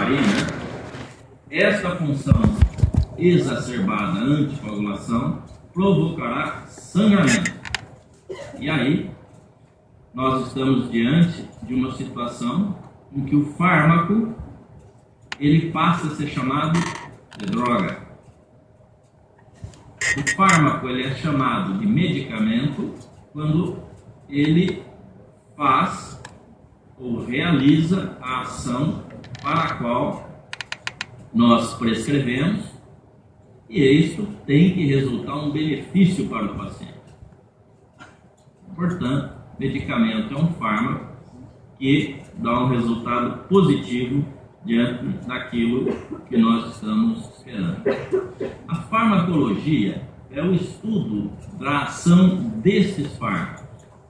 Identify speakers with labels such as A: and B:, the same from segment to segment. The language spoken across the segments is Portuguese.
A: warfarina, esta função exacerbada anticoagulação provocará sangramento. E aí, nós estamos diante de uma situação em que o fármaco ele passa a ser chamado de droga. O fármaco ele é chamado de medicamento quando ele faz ou realiza a ação para a qual nós prescrevemos, e isto tem que resultar um benefício para o paciente. Portanto, medicamento é um fármaco que dá um resultado positivo diante daquilo que nós estamos esperando. A farmacologia é o estudo da ação desses fármacos.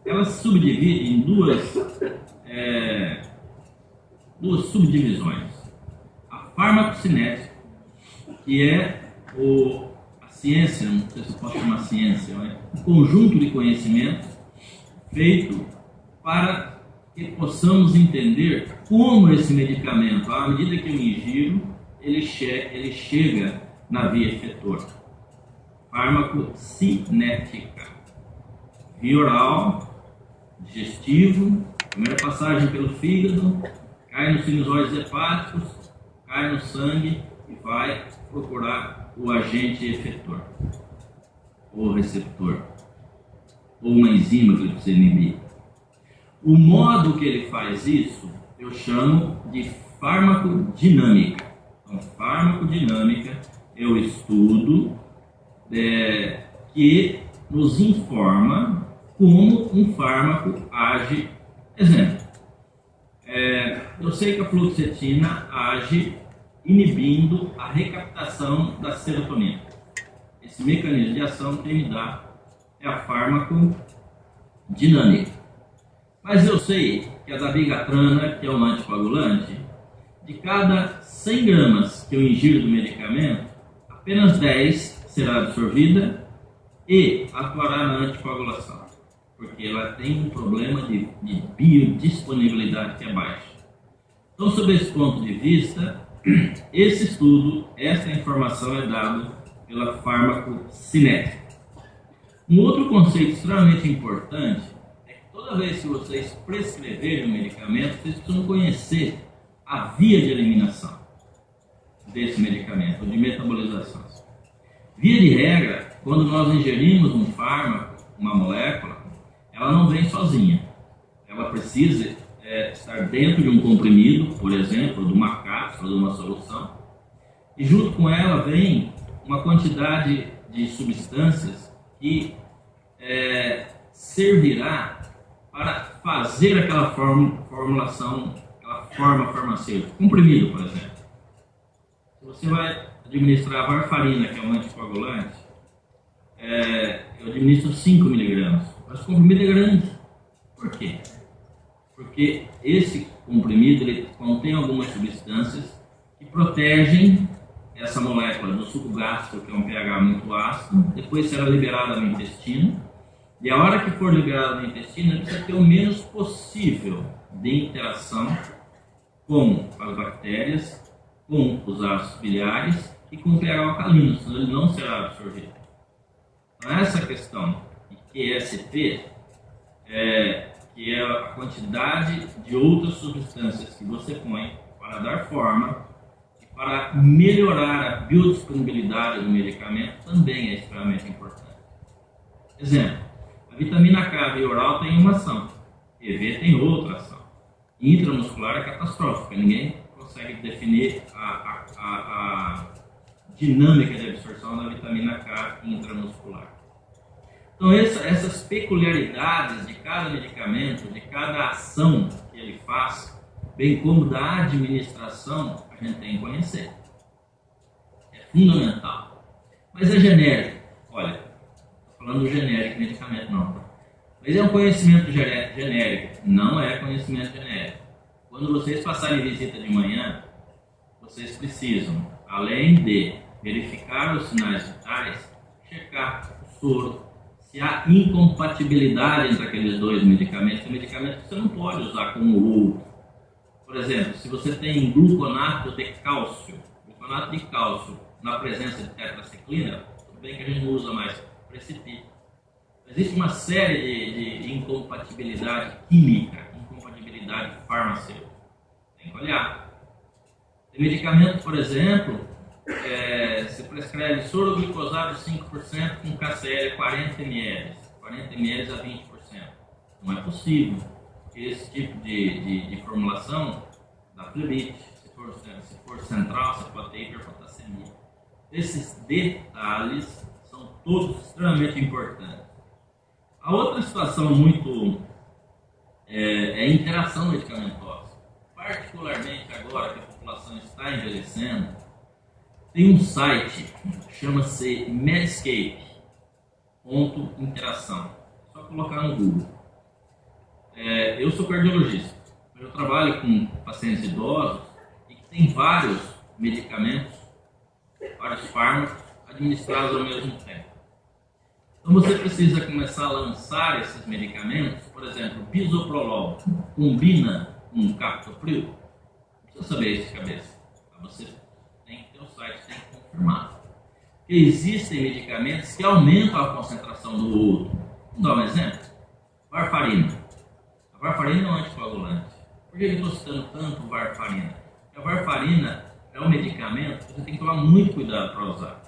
A: Ela se subdivide em duas subdivisões. A farmacocinética, que é a ciência, não sei se eu posso chamar ciência, um conjunto de conhecimentos feito para que possamos entender como esse medicamento, à medida que eu ingiro, ele chega na via efetora. Farmacocinética. Via oral, digestivo, primeira passagem pelo fígado, cai nos sinusoides hepáticos, cai no sangue e vai procurar o agente efetor, ou receptor, ou uma enzima que ele precisa inibir. O modo que ele faz isso, eu chamo de farmacodinâmica. Então, farmacodinâmica é o estudo que nos informa como um fármaco age. Exemplo, eu sei que a fluoxetina age inibindo a recaptação da serotonina. Esse mecanismo de ação que me dá é a farmacodinâmica. Mas eu sei que a dabigatrana, que é um anticoagulante, de cada 100 gramas que eu ingiro do medicamento, apenas 10 será absorvida e atuará na anticoagulação, porque ela tem um problema de biodisponibilidade que é baixo. Então, sob esse ponto de vista, esse estudo, essa informação é dada pela farmacocinética. Um outro conceito extremamente importante é que toda vez que vocês prescreverem um medicamento, vocês precisam conhecer a via de eliminação desse medicamento, de metabolização. Via de regra, quando nós ingerimos um fármaco, uma molécula, ela não vem sozinha. Ela precisa estar dentro de um comprimido, por exemplo, de uma cápsula, de uma solução. E junto com ela vem uma quantidade de substâncias que servirá para fazer aquela formulação, aquela forma farmacêutica. Comprimido, por exemplo. Se você vai administrar a warfarina, que é um anticoagulante, eu administro 5 mg. Mas o comprimido é grande. Por quê? Porque esse comprimido ele contém algumas substâncias que protegem essa molécula do suco gástrico, que é um pH muito ácido, depois será liberada no intestino, e a hora que for liberada no intestino, ele precisa ter o menos possível de interação com as bactérias, com os ácidos biliares e com o pH alcalino, senão ele não será absorvido. Então, essa questão de QSP, que é a quantidade de outras substâncias que você põe para dar forma e para melhorar a biodisponibilidade do medicamento, também é extremamente importante. Exemplo, a vitamina K via oral tem uma ação, EV tem outra ação. Intramuscular é catastrófica, ninguém consegue definir a dinâmica de absorção da vitamina K intramuscular. Então, essas peculiaridades de cada medicamento, de cada ação que ele faz, bem como da administração, a gente tem que conhecer. É fundamental. Mas é genérico. Olha, estou falando do genérico medicamento não. Mas é um conhecimento genérico, não é conhecimento genérico. Quando vocês passarem visita de manhã, vocês precisam, além de verificar os sinais vitais, checar o soro, se há incompatibilidade entre aqueles dois medicamentos. Tem medicamento que você não pode usar com o outro. Por exemplo, se você tem gluconato de cálcio na presença de tetraciclina, tudo bem que a gente não usa mais para esse tipo. Existe uma série de incompatibilidade química, incompatibilidade farmacêutica. Tem que olhar. Tem medicamento, por exemplo, se prescreve soro-glicosato 5% com KCl 40 ml, 40 ml a 20%. Não é possível que esse tipo de formulação da flebite, se for central, você pode ter hiperpotassemia. Esses detalhes são todos extremamente importantes. A outra situação é a interação medicamentosa. Particularmente agora que a população está envelhecendo, tem um site, chama-se Medscape.interação. É só colocar no Google. Eu sou cardiologista, eu trabalho com pacientes idosos e que tem vários medicamentos, vários fármacos administrados ao mesmo tempo. Então você precisa começar a lançar esses medicamentos, por exemplo, bisoprolol combina com captopril? Não precisa saber isso de cabeça. Você tem que ter o site, tem que confirmar. Porque existem medicamentos que aumentam a concentração do outro. Vamos dar um exemplo? Varfarina. A varfarina é um anticoagulante. Por que eu estou citando tanto varfarina? Porque a varfarina é um medicamento que você tem que tomar muito cuidado para usar.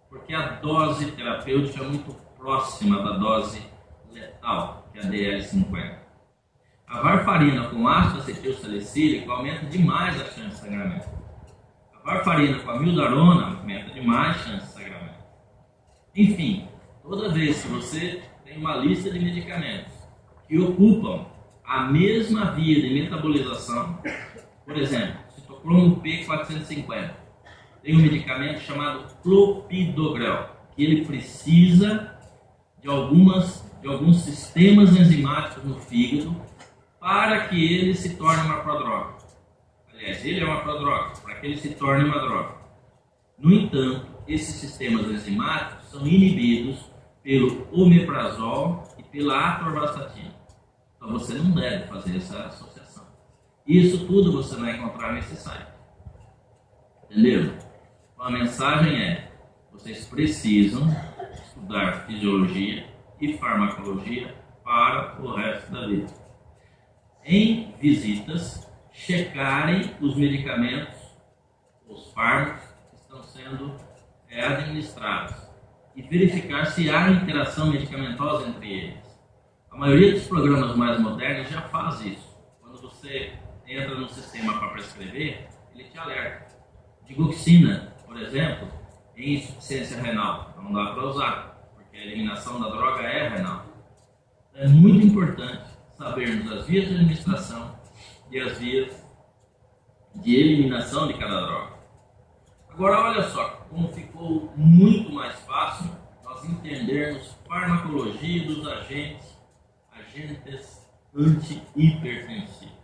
A: Porque a dose terapêutica é muito próxima da dose letal, que é a DL50. A varfarina com ácido acetilsalicílico aumenta demais a chance de sangramento. A varfarina com amiodarona aumenta demais a chance de sangramento. Enfim, toda vez que você tem uma lista de medicamentos que ocupam a mesma via de metabolização, por exemplo, citocromo P450, tem um medicamento chamado clopidogrel, que ele precisa de alguns sistemas enzimáticos no fígado para que ele se torne uma prodroga. Aliás, ele é uma prodroga, para que ele se torne uma droga. No entanto, esses sistemas enzimáticos são inibidos pelo omeprazol e pela atorvastatina. Então você não deve fazer essa associação. Isso tudo você vai encontrar nesse site. Entendeu? Então a mensagem é: vocês precisam estudar fisiologia e farmacologia para o resto da vida. Em visitas, checarem os medicamentos, os fármacos que estão sendo administrados e verificar se há interação medicamentosa entre eles. A maioria dos programas mais modernos já faz isso. Quando você entra no sistema para prescrever, ele te alerta. Digoxina, por exemplo, em insuficiência renal, não dá para usar, porque a eliminação da droga é renal. É muito importante sabermos as vias de administração e as vias de eliminação de cada droga. Agora, olha só como ficou muito mais fácil nós entendermos farmacologia dos agentes anti-hipertensivos.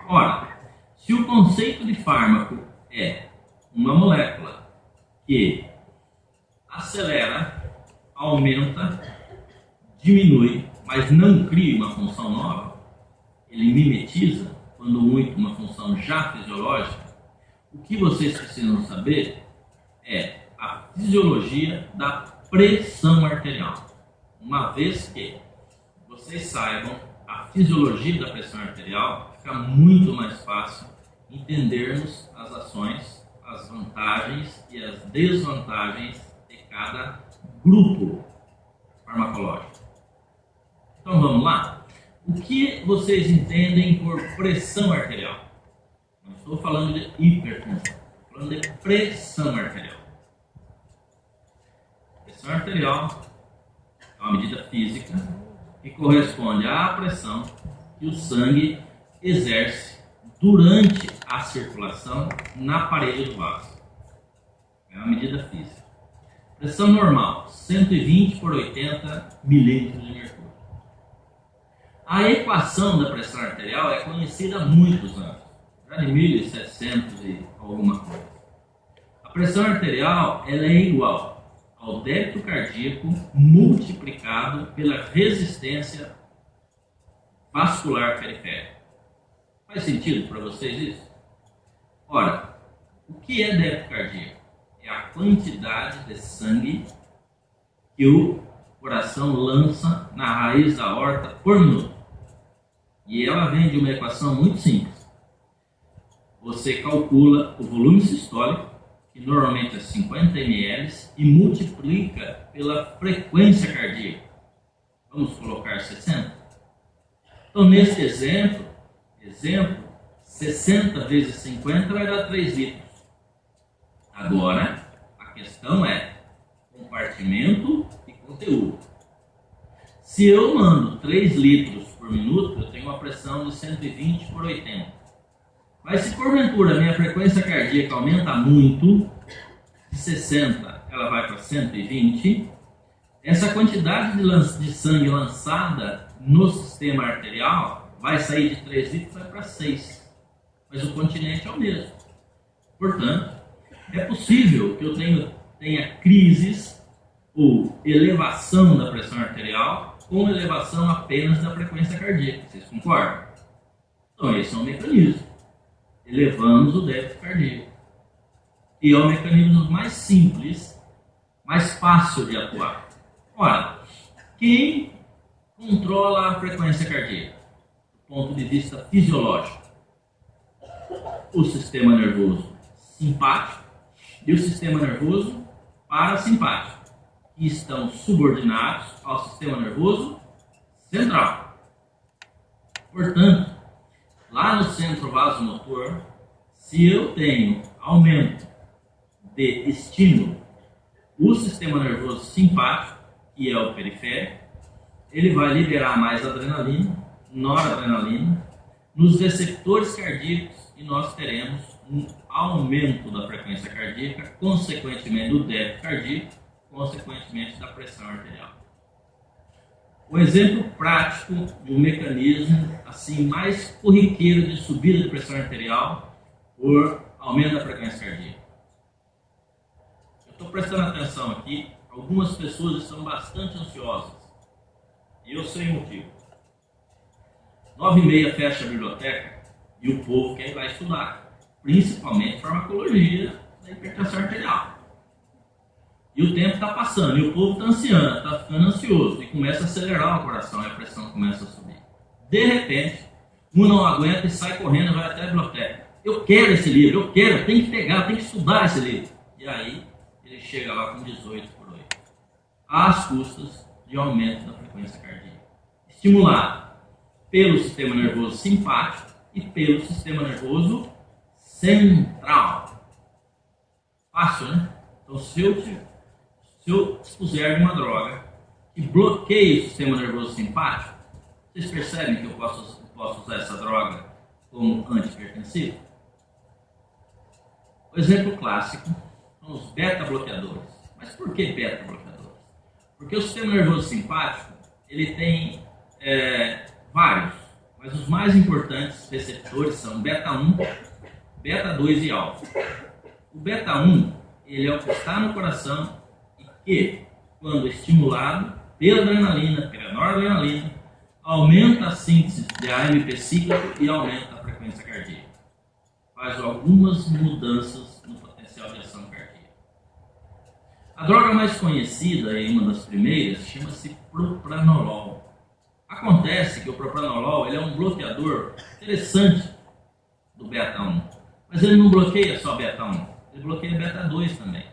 A: Ora, se o conceito de fármaco é uma molécula que acelera, aumenta, diminui, mas não cria uma função nova, ele mimetiza, quando muito, uma função já fisiológica, o que vocês precisam saber é a fisiologia da pressão arterial. Uma vez que vocês saibam a fisiologia da pressão arterial, fica muito mais fácil entendermos as ações, as vantagens e as desvantagens de cada grupo farmacológico. Então vamos lá? O que vocês entendem por pressão arterial? Não estou falando de hipertensão, estou falando de pressão arterial. Pressão arterial é uma medida física que corresponde à pressão que o sangue exerce durante a circulação na parede do vaso. É uma medida física. Pressão normal, 120 por 80 milímetros de mercúrio. A equação da pressão arterial é conhecida há muitos anos, já de 1700 e alguma coisa. A pressão arterial ela é igual ao débito cardíaco multiplicado pela resistência vascular periférica. Faz sentido para vocês isso? Ora, o que é débito cardíaco? É a quantidade de sangue que o coração lança na raiz da aorta por minuto. E ela vem de uma equação muito simples. Você calcula o volume sistólico, que normalmente é 50 ml, e multiplica pela frequência cardíaca. Vamos colocar 60? Então, nesse exemplo, 60 vezes 50 vai dar 3 litros. Agora, a questão é compartimento e conteúdo. Se eu mando 3 litros por minuto, eu tenho uma pressão de 120 por 80. Mas se porventura a minha frequência cardíaca aumenta muito, de 60 ela vai para 120, essa quantidade de sangue lançada no sistema arterial vai sair de 3 litros e vai para 6. Mas o continente é o mesmo. Portanto, é possível que eu tenha crises ou elevação da pressão arterial com elevação apenas da frequência cardíaca. Vocês concordam? Então, esse é um mecanismo. Elevamos o débito cardíaco. E é o mecanismo mais simples, mais fácil de atuar. Ora, quem controla a frequência cardíaca? Do ponto de vista fisiológico, o sistema nervoso simpático e o sistema nervoso parasimpático, que estão subordinados ao sistema nervoso central. Portanto, lá no centro vasomotor, se eu tenho aumento de estímulo, o sistema nervoso simpático, que é o periférico, ele vai liberar mais adrenalina, noradrenalina, nos receptores cardíacos e nós teremos um aumento da frequência cardíaca, consequentemente do débito cardíaco, consequentemente da pressão arterial. Um exemplo prático de um mecanismo assim mais corriqueiro de subida de pressão arterial por aumento da frequência cardíaca. Eu estou prestando atenção aqui, algumas pessoas estão bastante ansiosas e eu sei o motivo. 9h30 fecha a biblioteca e o povo quer ir lá estudar, principalmente farmacologia da hipertensão arterial. E o tempo está passando, e o povo está ansiando, está ficando ansioso, e começa a acelerar o coração, e a pressão começa a subir. De repente, um não aguenta e sai correndo e vai até a biblioteca. Eu quero esse livro, eu quero, tem que pegar, tem que estudar esse livro. E aí, ele chega lá com 18 por 8. Às custas de aumento da frequência cardíaca. Estimulado pelo sistema nervoso simpático e pelo sistema nervoso central. Fácil, né? Então, se eu expuser uma droga que bloqueie o sistema nervoso simpático, vocês percebem que eu posso usar essa droga como antihipertensivo? O exemplo clássico são os beta-bloqueadores. Mas por que beta-bloqueadores? Porque o sistema nervoso simpático ele tem vários, mas os mais importantes receptores são beta-1, beta-2 e alfa. O beta-1 ele é o que está no coração e que, quando estimulado pela adrenalina, pela noradrenalina, aumenta a síntese de AMP cíclico e aumenta a frequência cardíaca. Faz algumas mudanças no potencial de ação cardíaca. A droga mais conhecida e uma das primeiras chama-se propranolol. Acontece que o propranolol ele é um bloqueador interessante do beta-1, mas ele não bloqueia só beta-1, ele bloqueia beta-2 também.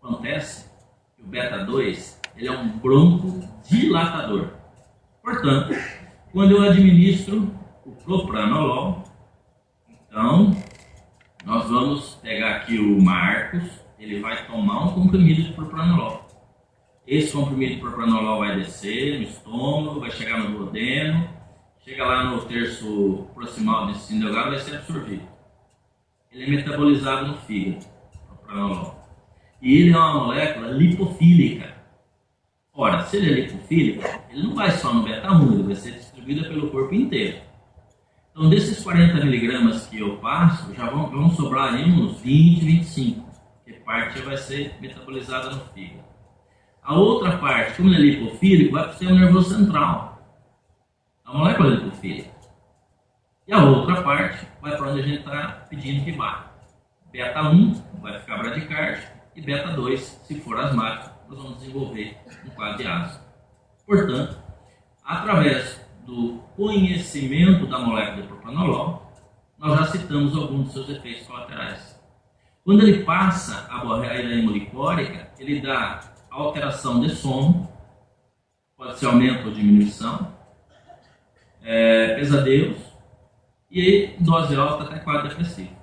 A: Acontece que o beta-2 ele é um broncodilatador. Portanto, quando eu administro o propranolol, então nós vamos pegar aqui o Marcos, ele vai tomar um comprimido de propranolol. Esse comprimido de propranolol vai descer no estômago, vai chegar no duodeno, chega lá no terço proximal do intestino delgado e vai ser absorvido. Ele é metabolizado no fígado, propranolol. E ele é uma molécula lipofílica. Ora, se ele é lipofílico, ele não vai só no beta-1, ele vai ser distribuído pelo corpo inteiro. Então, desses 40 miligramas que eu passo, já vão sobrar aí uns 20, 25, que parte vai ser metabolizada no fígado. A outra parte, como ele é lipofílico, vai para o sistema nervoso central. A molécula é lipofílica. E a outra parte vai para onde a gente está pedindo que vá. Beta 1 vai ficar bradicárdio e beta 2, se for asmático, nós vamos desenvolver um quadro de asma. Portanto, através do conhecimento da molécula de propranolol, nós já citamos alguns dos seus efeitos colaterais. Quando ele passa a barreira hemolicórica, ele dá alteração de sono, pode ser aumento ou diminuição, pesadelos e dose alta até quadro depressivo.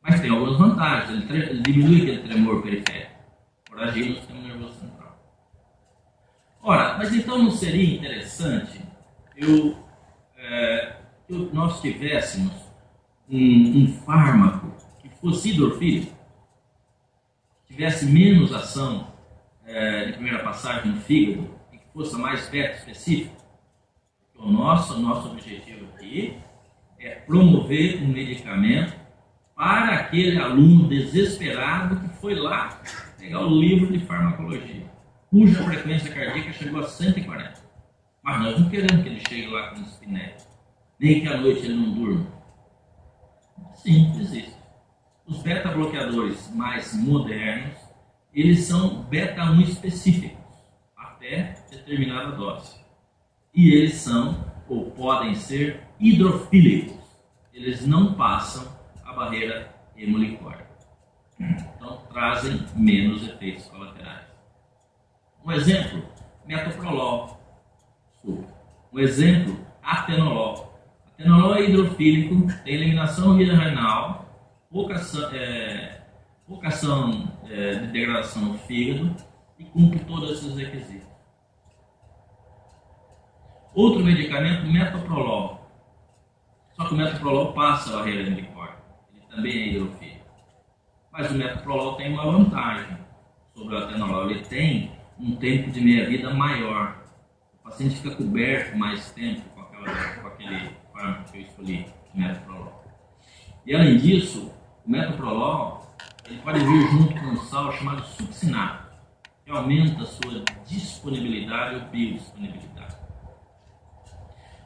A: Mas tem algumas vantagens, ele diminui aquele tremor periférico, por agir no sistema nervoso central. Ora, mas então não seria interessante que nós tivéssemos um fármaco que fosse hidrofílico, tivesse menos ação de primeira passagem no fígado e que fosse mais beta específico? O nosso objetivo aqui é promover um medicamento para aquele aluno desesperado que foi lá pegar o livro de farmacologia, cuja frequência cardíaca chegou a 140. Mas nós não queremos que ele chegue lá com dispneia, nem que à noite ele não durma. Sim, existe. Os beta-bloqueadores mais modernos, eles são beta-1 específicos, até determinada dose. E eles são, ou podem ser, hidrofílicos. Eles não passam a barreira hemolicórica. Então, trazem menos efeitos colaterais. Um exemplo, metoprolol. Um exemplo, atenolol. Atenolol é hidrofílico, tem eliminação via renal, pouca ação de degradação no fígado e cumpre todos esses requisitos. Outro medicamento, metoprolol. Só que o metoprolol passa a barreira hemolicórica. Ele também é hidrofílico. Mas o metoprolol tem uma vantagem sobre o atenolol. Ele tem um tempo de meia-vida maior. O paciente fica coberto mais tempo com aquele fármaco que eu escolhi, o metoprolol. E além disso, o metoprolol ele pode vir junto com um sal chamado succinato, que aumenta a sua disponibilidade ou biodisponibilidade.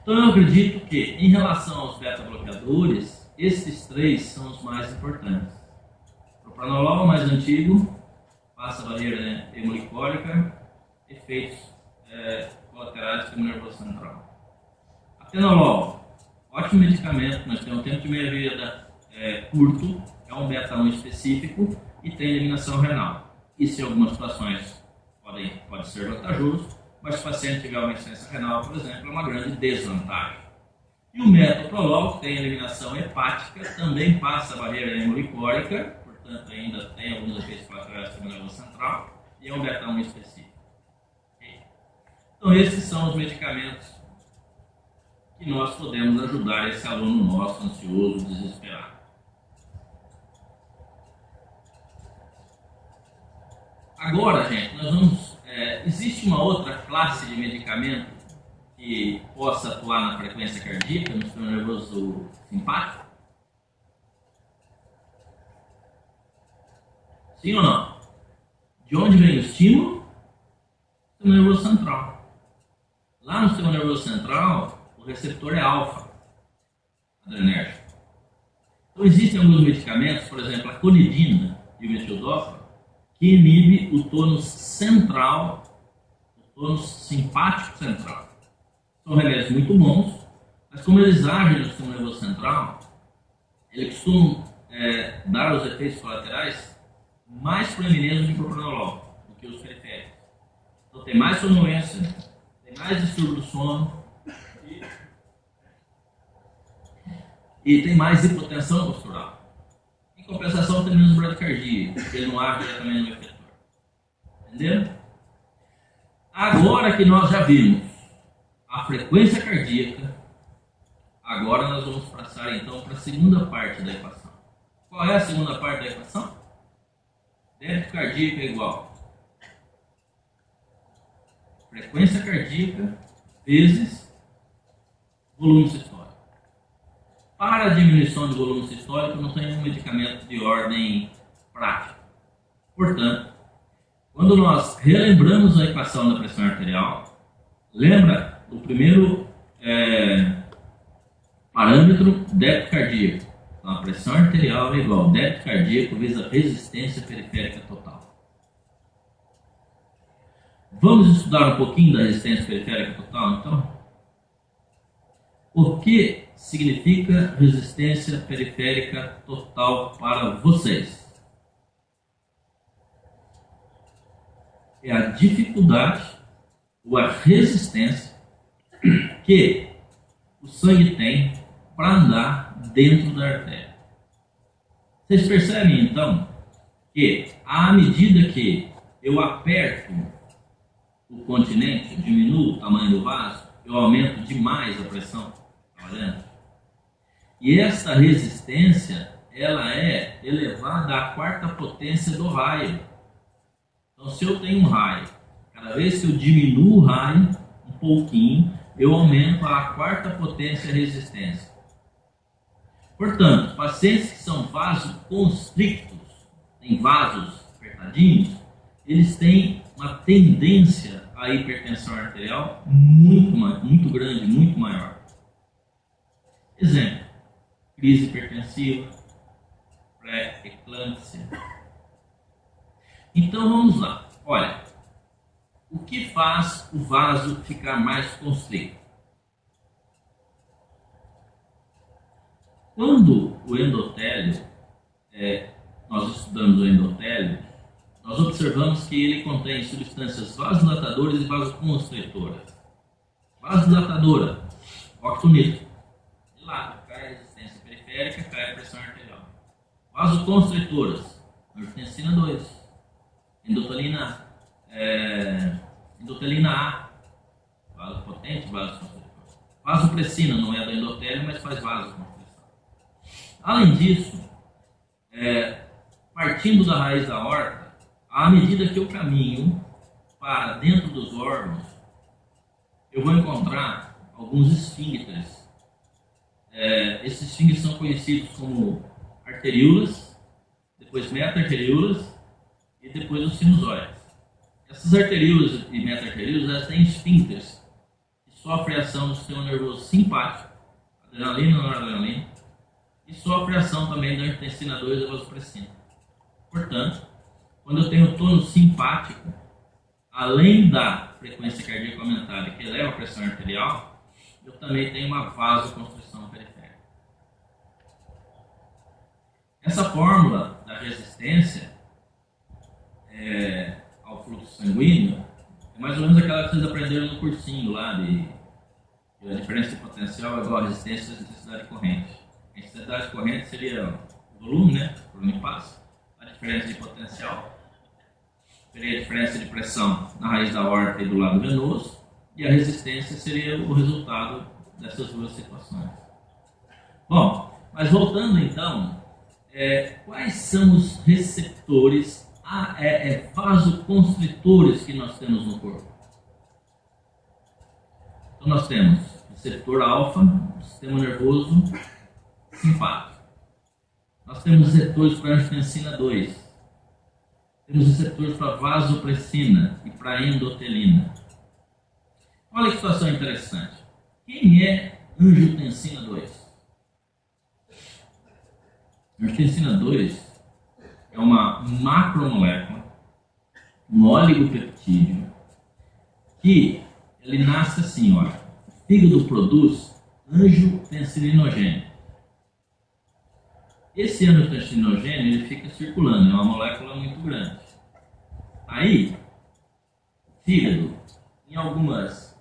A: Então eu acredito que, em relação aos beta-bloqueadores, esses três são os mais importantes. O propranolol, mais antigo, passa a barreira hemolicórica, efeitos colaterais do sistema nervoso central. Atenolol, ótimo medicamento, nós temos um tempo de meia-vida curto, é um beta-1 específico e tem eliminação renal. Isso em algumas situações pode ser vantajoso, mas se o paciente tiver uma insuficiência renal, por exemplo, é uma grande desvantagem. E o metoprolol, que tem eliminação hepática, também passa a barreira hemolicórica, portanto ainda tem alguns efeitos colaterais do sistema nervoso central, e é um beta-1 específico. Okay? Então esses são os medicamentos que nós podemos ajudar esse aluno nosso ansioso, desesperado. Agora, gente, nós vamos... existe uma outra classe de medicamento que possa atuar na frequência cardíaca, no sistema nervoso simpático? Sim ou não? De onde vem o estímulo? Do sistema nervoso central. Lá no sistema nervoso central, o receptor é alfa, adrenérgico. Então existem alguns medicamentos, por exemplo, a conidina e o metildopa, que inibe o tônus central, o tônus simpático central. São remédios muito bons, mas como eles agem no sistema nervoso central, eles costumam dar os efeitos colaterais mais proeminentes do propranolol do que os periféricos. Então tem mais sonolência, tem mais distúrbio do sono e tem mais hipotensão postural. Em compensação, tem menos bradicardia, porque ele não age diretamente no efetor. Entendeu? Agora que nós já vimos a frequência cardíaca, agora nós vamos passar então para a segunda parte da equação. Qual é a segunda parte da equação? Débito cardíaco é igual frequência cardíaca vezes volume sistólico. Para a diminuição do volume sistólico, não tem um medicamento de ordem prática. Portanto, quando nós relembramos a equação da pressão arterial, lembra o primeiro Parâmetro débito cardíaco. Então, a pressão arterial é igual ao débito cardíaco vezes a resistência periférica total. Vamos estudar um pouquinho da resistência periférica total, então? O que significa resistência periférica total para vocês? É a dificuldade ou a resistência que o sangue tem para andar dentro da artéria. Vocês percebem então que à medida que eu aperto o continente, eu diminuo o tamanho do vaso, eu aumento demais a pressão, tá vendo? E essa resistência, ela é elevada à quarta potência do raio. Então, se eu tenho um raio, cada vez que eu diminuo o raio um pouquinho, eu aumento a quarta potência a resistência. Portanto, pacientes que são vasoconstrictos, têm vasos apertadinhos, eles têm uma tendência à hipertensão arterial muito grande, muito maior. Exemplo, crise hipertensiva, pré-eclâmpsia. Então vamos lá. Olha, o que faz o vaso ficar mais constrito? Quando o endotélio, nós estudamos o endotélio, nós observamos que ele contém substâncias vasodilatadoras e vasoconstritoras. Vasodilatadora, óxido nítrico. De lado, cai a resistência periférica, cai a pressão arterial. Vasoconstritoras, angiotensina 2, endothelina A, vasopotente, vasoconstritor. Vasopressina não é do endotélio, mas faz vasoconstrição. Além disso, partindo da raiz da aorta, à medida que eu caminho para dentro dos órgãos, eu vou encontrar alguns esfíncteres. Esses esfíncteres são conhecidos como arteríolas, depois meta-arteríolas e depois os sinusoides. Essas arteríolas e meta-arteríolas, elas têm esfíncteres que sofrem ação do sistema nervoso simpático, adrenalina e noradrenalina, e sofrem ação também da angiotensina 2 e da vasopressina. Portanto, quando eu tenho tônus simpático, além da frequência cardíaca aumentada que eleva a pressão arterial, eu também tenho uma vasoconstrição periférica. Essa fórmula da resistência ao fluxo sanguíneo é mais ou menos aquela que vocês aprenderam no cursinho lá de a diferença de potencial é igual a resistência e intensidade de corrente. A intensidade de corrente seria o volume, né? O volume passa. A diferença de potencial seria a diferença de pressão na raiz da aorta e do lado venoso, e a resistência seria o resultado dessas duas situações. Bom, mas voltando então, quais são os receptores vasoconstritores que nós temos no corpo? Então nós temos receptor alfa, sistema nervoso simpático. Nós temos receptores para angiotensina 2. Temos receptores para vasopressina e para endotelina. Olha que situação interessante. Quem é angiotensina 2? Angiotensina 2 é uma macromolécula, um oligopeptídeo, que ele nasce assim, olha. O fígado produz angiotensinogênio. Esse angiotensinogênio ele fica circulando, é uma molécula muito grande. Aí, o fígado, em algumas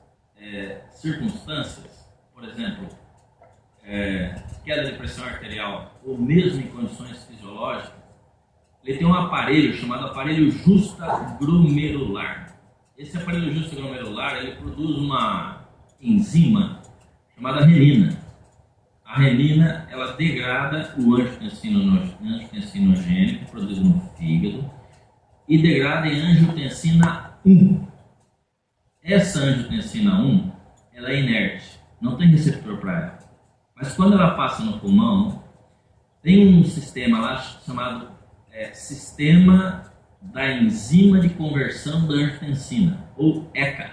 A: circunstâncias, por exemplo, queda de pressão arterial, ou mesmo em condições fisiológicas, ele tem um aparelho chamado aparelho justaglomerular. Esse aparelho justaglomerular ele produz uma enzima chamada renina. A renina ela degrada o angiotensinogênio produzido no fígado e degrada em angiotensina 1. Essa angiotensina 1 ela é inerte, não tem receptor para ela. Mas quando ela passa no pulmão, tem um sistema lá chamado Sistema da Enzima de Conversão da Angiotensina, ou ECA.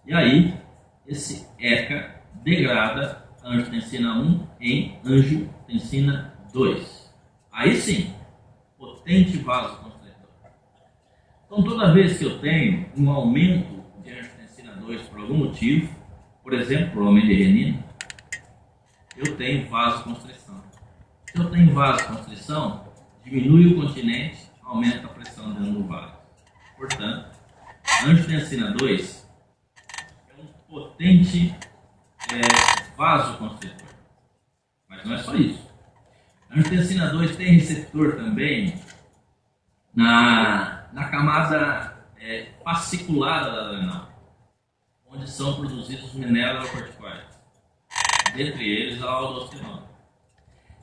A: E aí, esse ECA degrada a angiotensina 1 em angiotensina 2. Aí sim, potente vasoconstritor. Então, toda vez que eu tenho um aumento de angiotensina 2 por algum motivo, por exemplo, por aumento de renina, eu tenho vasoconstrição. Se eu tenho vasoconstrição, diminui o continente, aumenta a pressão dentro do vaso. Portanto, a angiotensina 2 é um potente vasoconstritor. Mas não é só isso. A angiotensina 2 tem receptor também na camada fascicular da adrenal, onde são produzidos os mineralocorticoides, dentre eles a aldosterona.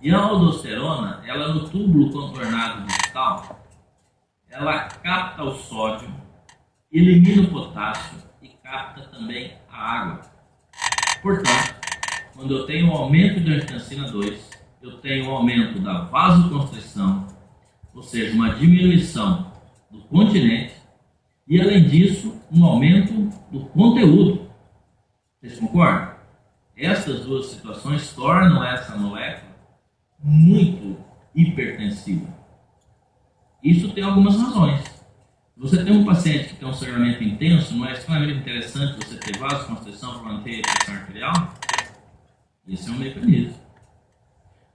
A: E a aldosterona, ela no túbulo contornado distal, ela capta o sódio, elimina o potássio e capta também a água. Portanto, quando eu tenho um aumento de angiotensina 2, eu tenho um aumento da vasoconstrição, ou seja, uma diminuição do continente, e além disso, um aumento do conteúdo. Vocês concordam? Essas duas situações tornam essa molécula muito hipertensiva. Isso tem algumas razões. Se você tem um paciente que tem um sangramento intenso, não é extremamente interessante você ter vasoconstrição para manter a pressão arterial? Esse é um mecanismo.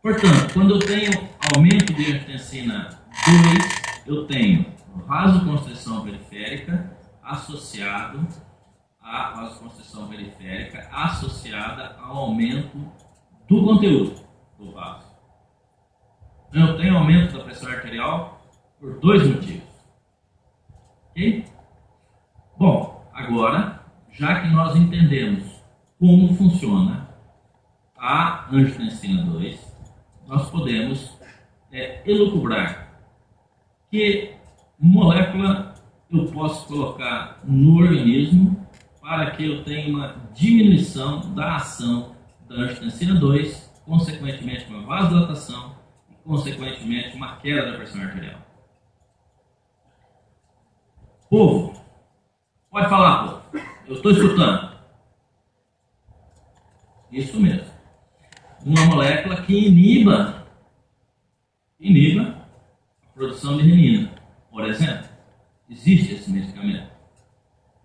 A: Portanto, quando eu tenho aumento de angiotensina 2, eu tenho vasoconstrição periférica associada ao aumento do conteúdo do vaso. Então, eu tenho aumento da pressão arterial por dois motivos. Ok? Bom, agora, já que nós entendemos como funciona a angiotensina 2, nós podemos elucubrar que molécula eu posso colocar no organismo para que eu tenha uma diminuição da ação da angiotensina 2, consequentemente uma vasodilatação e consequentemente uma queda da pressão arterial. Povo, pode falar, povo. Eu estou escutando. Isso mesmo. Uma molécula que iniba a produção de renina. Por exemplo, existe esse medicamento.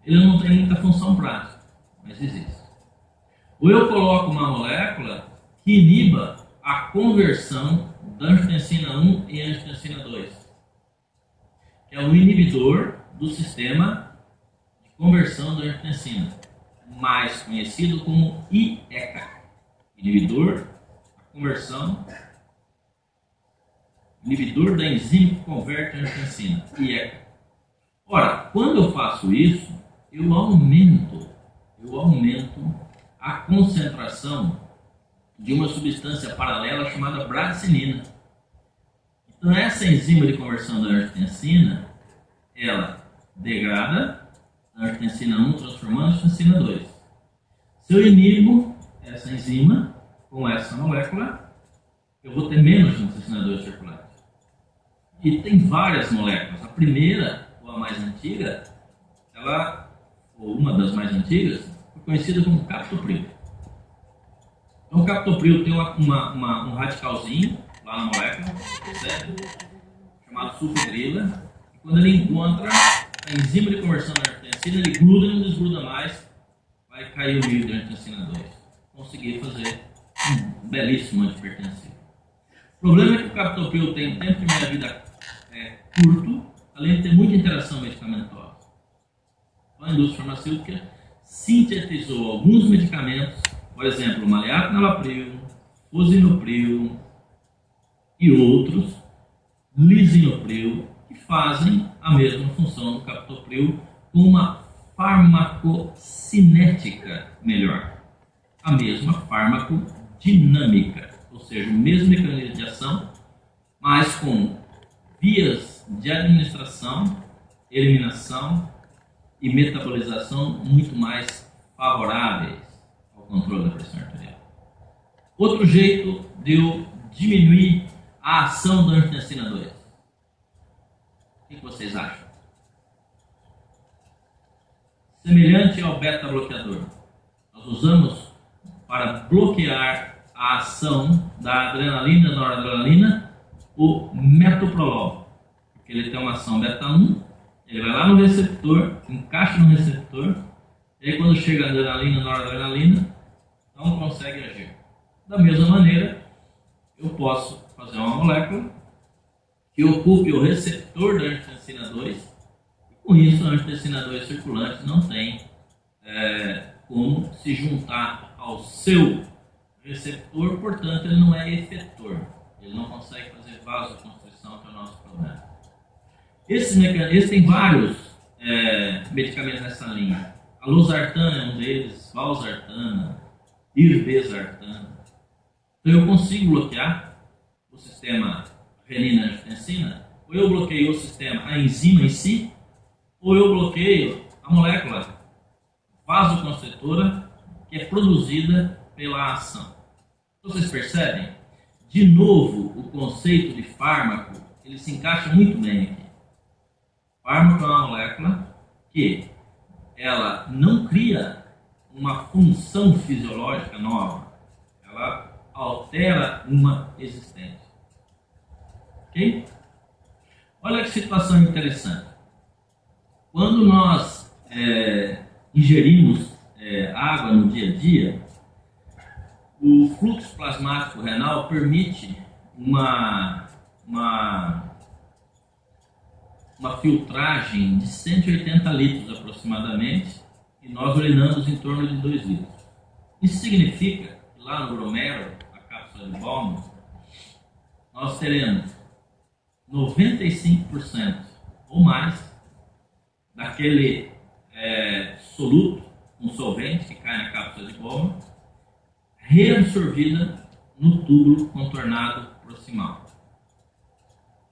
A: Ele não tem muita função prática, mas existe. Ou eu coloco uma molécula que iniba a conversão da angiotensina 1 em angiotensina 2, que é um inibidor do sistema de conversão da angiotensina, mais conhecido como IECA. Inibidor da enzima que converte a angiotensina, IECA. Ora, quando eu faço isso, eu aumento a concentração de uma substância paralela chamada bradicinina. Então, essa enzima de conversão da angiotensina, ela degrada a angiotensina 1 transformando a angiotensina 2. Se eu inibo essa enzima com essa molécula, eu vou ter menos angiotensina 2 circulante. E tem várias moléculas. A primeira, ou a mais antiga, ou uma das mais antigas, foi conhecida como captopril. Então, o captopril tem um radicalzinho lá na molécula, certo? Chamado sulfidrila. E quando ele encontra a enzima de conversão da angiotensina, ele gruda e não desgruda mais, vai cair o nível de angiotensina 2. Conseguir fazer um belíssimo antihipertensivo. O problema é que o captopril tem um tempo de meia-vida curto, além de ter muita interação medicamentosa. Então, a indústria farmacêutica sintetizou alguns medicamentos, por exemplo, maleato nalapril, fosinopril e outros, lisinopril, que fazem a mesma função do captopril com uma farmacocinética melhor, a mesma farmacodinâmica, ou seja, o mesmo mecanismo de ação, mas com vias de administração, eliminação e metabolização muito mais favoráveis ao controle da pressão arterial. Outro jeito de eu diminuir a ação da angiotensina 2. O que vocês acham? Semelhante ao beta-bloqueador. Nós usamos para bloquear a ação da adrenalina e da noradrenalina, o metoprolol. Porque ele tem uma ação beta-1, ele vai lá no receptor, encaixa no receptor, e aí quando chega a adrenalina e a noradrenalina, não consegue agir. Da mesma maneira, eu posso fazer uma molécula que ocupe o receptor da angiotensina 2, e com isso a angiotensina 2 circulante não tem como se juntar ao seu receptor, portanto ele não é efetor, ele não consegue fazer vasoconstrição, que é o nosso problema. Esse tem vários medicamentos nessa linha. A losartana é um deles, valsartana, irbesartana. Então eu consigo bloquear o sistema renina-angiotensina, ou eu bloqueio o sistema, a enzima em si, ou eu bloqueio a molécula vasoconstritora que é produzida pela ação. Vocês percebem? De novo, o conceito de fármaco, ele se encaixa muito bem aqui. Fármaco é uma molécula que ela não cria uma função fisiológica nova, ela altera uma existente. Ok? Olha que situação interessante. Quando nós ingerimos água no dia a dia, o fluxo plasmático renal permite uma filtragem de 180 litros aproximadamente, e nós urinamos em torno de 2 litros. Isso significa que lá no gromero, a cápsula de Bowman, nós teremos 95% ou mais daquele soluto, um solvente que cai na cápsula de Bowman, reabsorvida no túbulo contornado proximal.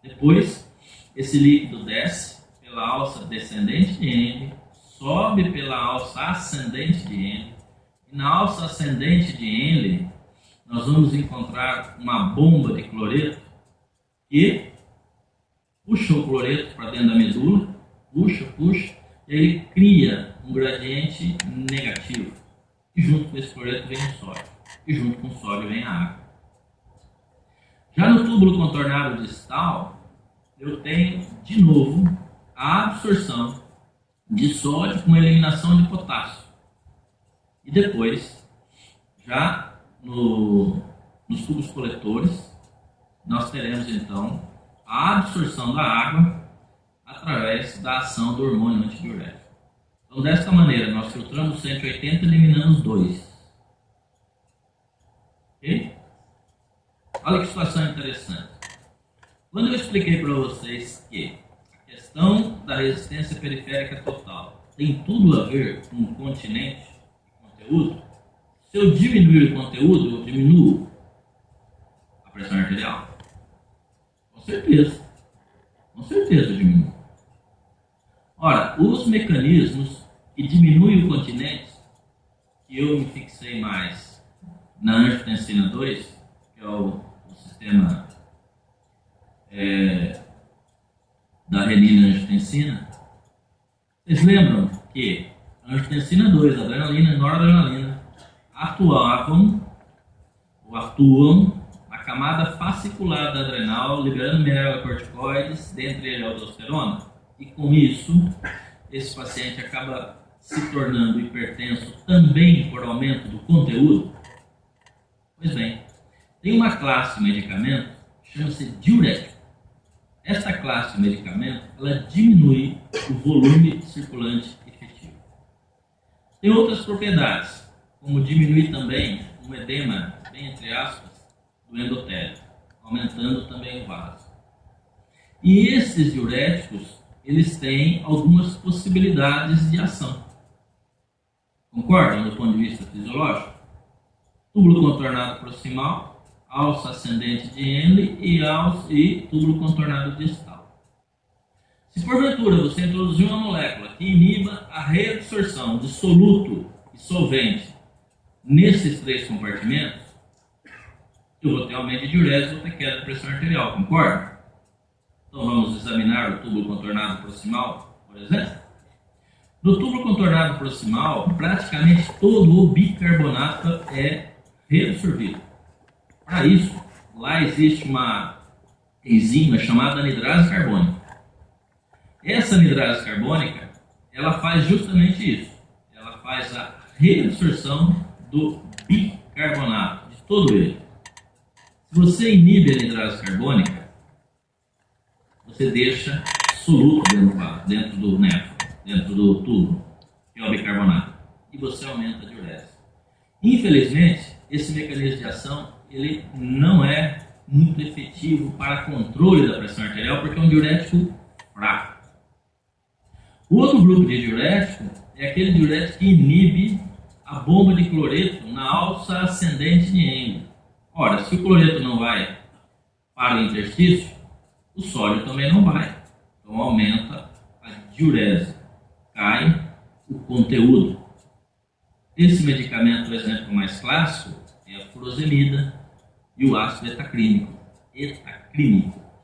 A: Depois, esse líquido desce pela alça descendente de Henle, sobe pela alça ascendente de Henle, e na alça ascendente de Henle nós vamos encontrar uma bomba de cloreto que puxa o cloreto para dentro da medula, puxa, e aí cria um gradiente negativo. E junto com esse cloreto vem o sódio, e junto com o sódio vem a água. Já no túbulo contornado distal, eu tenho de novo a absorção de sódio com eliminação de potássio. E depois, já nos tubos coletores, nós teremos então a absorção da água através da ação do hormônio antidiurético. Então, desta maneira, nós filtramos 180 e eliminamos 2. Ok? Olha que situação interessante. Quando eu expliquei para vocês que a questão da resistência periférica total tem tudo a ver com o continente e conteúdo, se eu diminuir o conteúdo, eu diminuo a pressão arterial? Com certeza eu diminuo. Ora, os mecanismos que diminuem o continente, que eu me fixei mais na angiotensina 2, que é o sistema da renina-angiotensina, vocês lembram que a angiotensina 2, a adrenalina e a noradrenalina atuam na camada fascicular da adrenal, liberando mineralocorticoides, dentre eles a aldosterona, e com isso esse paciente acaba se tornando hipertenso também por aumento do conteúdo. Pois bem, tem uma classe de medicamento que chama-se diurético. Esta classe de medicamento, ela diminui o volume circulante efetivo. Tem outras propriedades, como diminuir também um edema, bem entre aspas, do endotélio, aumentando também o vaso. E esses diuréticos, eles têm algumas possibilidades de ação. Concordam do ponto de vista fisiológico? Túbulo contornado proximal, alça ascendente de Henle e túbulo contornado distal. Se porventura você introduzir uma molécula que iniba a reabsorção de soluto e solvente nesses 3 compartimentos, eu vou ter aumento de diurese e vou ter queda de pressão arterial, concorda? Então vamos examinar o túbulo contornado proximal, por exemplo. No túbulo contornado proximal, praticamente todo o bicarbonato é reabsorvido. Para isso, lá existe uma enzima chamada anidrase carbônica. Essa anidrase carbônica, ela faz justamente isso. Ela faz a reabsorção do bicarbonato, de todo ele. Se você inibe a anidrase carbônica, você deixa soluto dentro do néfron, dentro do tubo, que é o bicarbonato, e você aumenta a diurese. Infelizmente, esse mecanismo de ação ele não é muito efetivo para controle da pressão arterial, porque é um diurético fraco. O outro grupo de diurético é aquele diurético que inibe a bomba de cloreto na alça ascendente de Henle. Ora, se o cloreto não vai para o interstício, o sódio também não vai. Então aumenta a diurese, cai o conteúdo. Esse medicamento, por exemplo, mais clássico é a furosemida e o ácido etacrínico.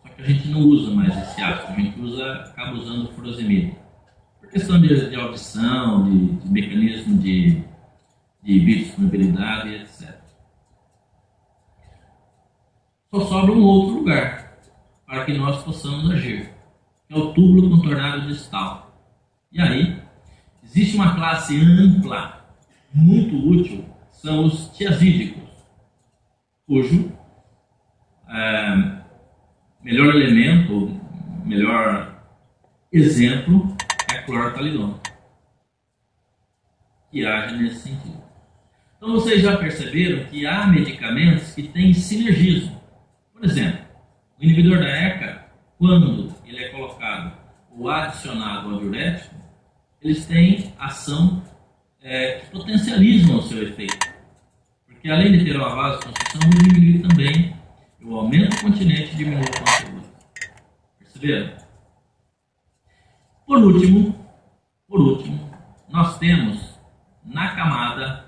A: Só que a gente não usa mais esse ácido, a gente acaba usando furosemida. Por questão de audição, de mecanismo de biodisponibilidade, etc. Só sobra um outro lugar para que nós possamos agir, que é o túbulo contornado distal. E aí, existe uma classe ampla, muito útil, são os tiazídicos, cujo melhor elemento, melhor exemplo é a clorothalidona, que age nesse sentido. Então vocês já perceberam que há medicamentos que têm sinergismo. Por exemplo, o inibidor da ECA, quando ele é colocado ou adicionado ao diurético, eles têm ação que potencializam o seu efeito. Porque além de ter uma vasoconstrição, ele diminui também, o aumento do continente diminui o conteúdo. Perceberam? Por último, nós temos na camada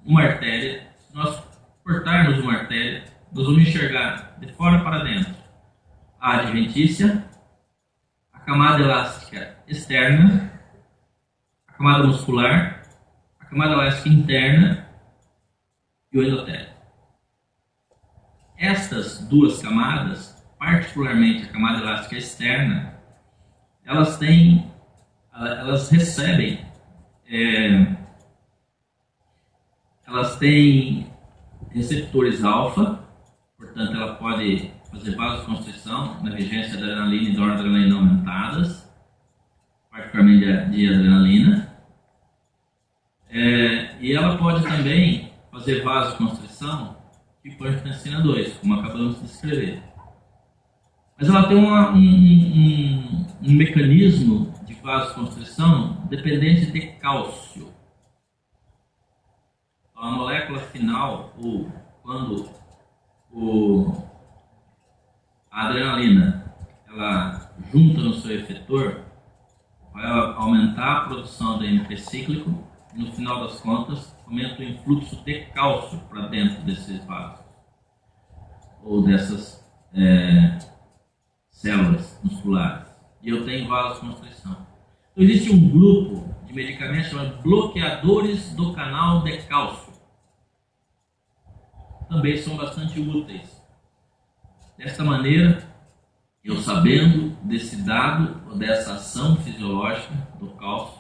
A: uma artéria. Se nós cortarmos uma artéria, nós vamos enxergar de fora para dentro a adventícia, a camada elástica externa, a camada muscular, a camada elástica interna e o endotélio. Estas duas camadas, particularmente a camada elástica externa, elas recebem, elas têm receptores alfa, portanto ela pode fazer vasoconstrição na vigência da adrenalina e da noradrenalina aumentadas, particularmente de adrenalina, e ela pode também fazer vasoconstrição tipo angiotensina 2, como acabamos de descrever. Mas ela tem um mecanismo de vasoconstrição dependente de cálcio. Então, a molécula final, ou quando a adrenalina ela junta no seu efetor, vai aumentar a produção do AMP cíclico e no final das contas aumenta o influxo de cálcio para dentro desses vasos ou dessas células musculares, e eu tenho vasoconstrição. Então existe um grupo de medicamentos chamados bloqueadores do canal de cálcio. Também são bastante úteis. Desta maneira, eu sabendo desse dado ou dessa ação fisiológica do cálcio,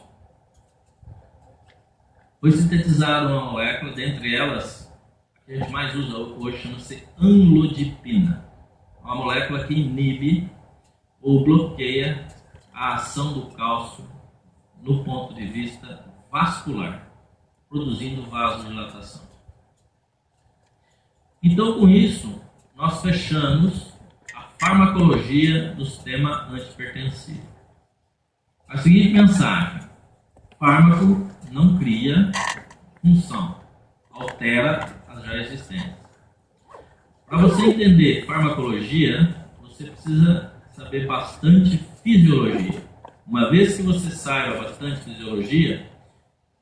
A: foi sintetizada uma molécula, dentre elas, a que a gente mais usa hoje chama-se amlodipina. Uma molécula que inibe ou bloqueia a ação do cálcio no ponto de vista vascular, produzindo vasodilatação. Então, com isso, nós fechamos a farmacologia do sistema antihipertensivo. A seguinte mensagem: fármaco não cria função, altera as já existentes. Para você entender farmacologia, você precisa saber bastante fisiologia. Uma vez que você saiba bastante fisiologia,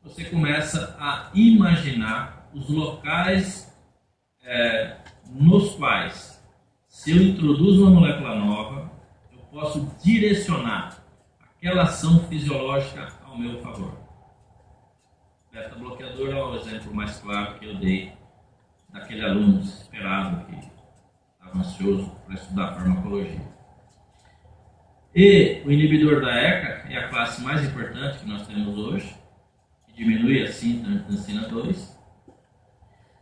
A: você começa a imaginar os locais nos quais, se eu introduzo uma molécula nova, eu posso direcionar aquela ação fisiológica ao meu favor. Beta-bloqueador é o exemplo mais claro que eu dei daquele aluno desesperado que estava ansioso para estudar farmacologia. E o inibidor da ECA é a classe mais importante que nós temos hoje, que diminui assim a angiotensina 2,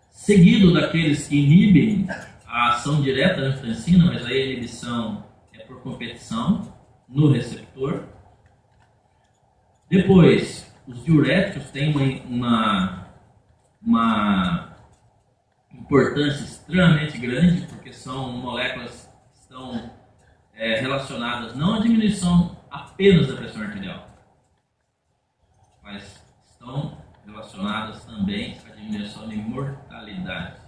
A: seguido daqueles que inibem a ação direta da angiotensina, mas aí a inibição é por competição no receptor. Depois, os diuréticos têm uma importância extremamente grande, porque são moléculas que estão relacionadas não à diminuição apenas da pressão arterial, mas estão relacionadas também à diminuição de mortalidade.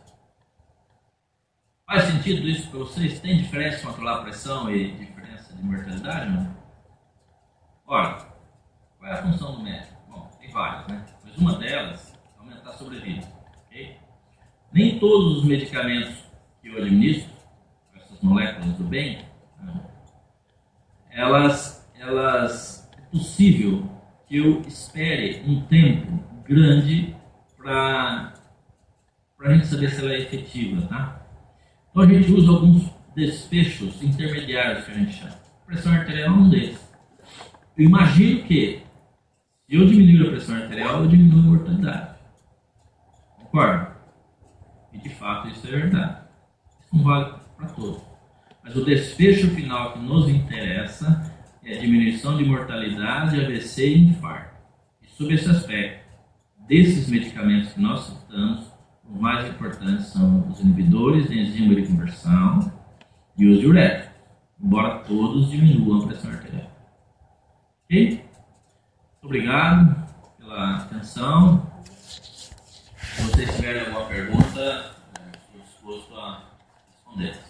A: Faz sentido isso para vocês? Tem diferença em controlar a pressão e diferença de mortalidade? Não? Ora, qual é a função do médico? Bom, tem várias, né? Mas uma delas é aumentar a sobrevida. Okay? Nem todos os medicamentos que eu administro, essas moléculas do bem, é possível que eu espere um tempo grande para a gente saber se ela é efetiva, tá? Então a gente usa alguns desfechos intermediários que a gente chama. A pressão arterial é um deles. Eu imagino que se eu diminuir a pressão arterial, eu diminuo a mortalidade. Concorda? E de fato isso é verdade. Isso não vale para todos. Mas o desfecho final que nos interessa é a diminuição de mortalidade, AVC e infarto. E sob esse aspecto, desses medicamentos que nós citamos, os mais importantes são os inibidores de enzima de conversão e os diuréticos, embora todos diminuam a pressão arterial. Ok? Muito obrigado pela atenção. Se vocês tiverem alguma pergunta, estou disposto a responder.